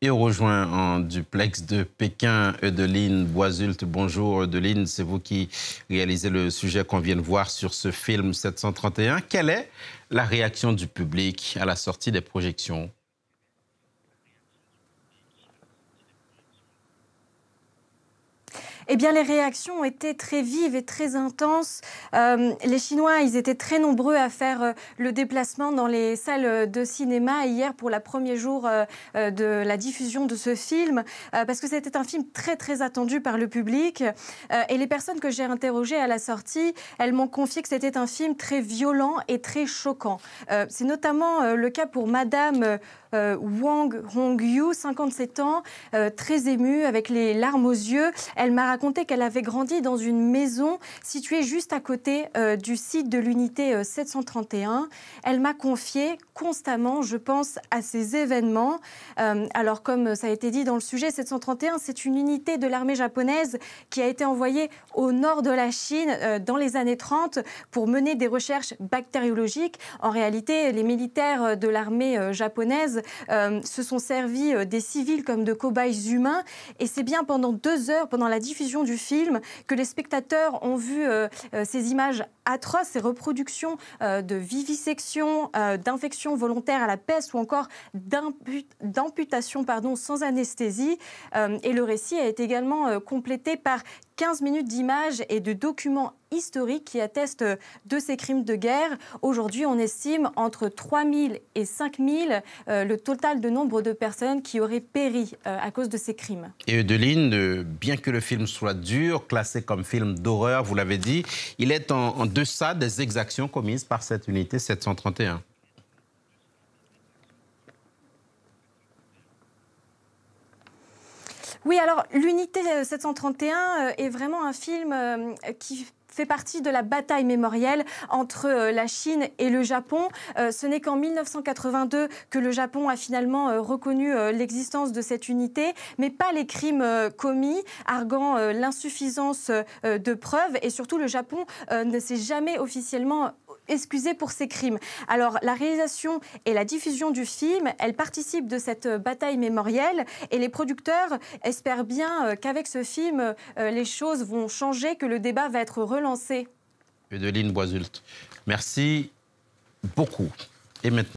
Et on rejoint en duplex de Pékin Eudeline Boisult. Bonjour Eudeline, c'est vous qui réalisez le sujet qu'on vient de voir sur ce film 731. Quelle est la réaction du public à la sortie des projections ? Eh bien, les réactions ont été très vives et très intenses. Les Chinois, ils étaient très nombreux à faire le déplacement dans les salles de cinéma hier pour le premier jour de la diffusion de ce film, parce que c'était un film très, très attendu par le public. Et les personnes que j'ai interrogées à la sortie, elles m'ont confié que c'était un film très violent et très choquant. C'est notamment le cas pour Madame Wang Hongyu, 57 ans, très émue, avec les larmes aux yeux. Elle m'a raconté qu'elle avait grandi dans une maison située juste à côté du site de l'unité 731. Elle m'a confié constamment, je pense, à ces événements. Alors, comme ça a été dit dans le sujet, 731, c'est une unité de l'armée japonaise qui a été envoyée au nord de la Chine dans les années 30 pour mener des recherches bactériologiques. En réalité, les militaires de l'armée japonaise se sont servis des civils comme de cobayes humains. Et c'est bien pendant 2 heures, pendant la diffusion du film, que les spectateurs ont vu ces images atroces, ces reproductions de vivisection, d'infections volontaires à la peste ou encore d'amputation sans anesthésie. Et le récit a été également complété par 15 minutes d'images et de documents historiques qui attestent de ces crimes de guerre. Aujourd'hui, on estime entre 3 000 et 5 000 le total de nombre de personnes qui auraient péri à cause de ces crimes. Et Eudeline, bien que le film soit dur, classé comme film d'horreur, vous l'avez dit, il est en deçà des exactions commises par cette unité 731. Oui, alors l'unité 731 est vraiment un film qui fait partie de la bataille mémorielle entre la Chine et le Japon. Ce n'est qu'en 1982 que le Japon a finalement reconnu l'existence de cette unité, mais pas les crimes commis, arguant l'insuffisance de preuves. Et surtout, le Japon ne s'est jamais officiellement excusé pour ces crimes. Alors, la réalisation et la diffusion du film, elles participent de cette bataille mémorielle et les producteurs espèrent bien qu'avec ce film, les choses vont changer, que le débat va être relancé. Eudeline Boisult, merci beaucoup. Et maintenant,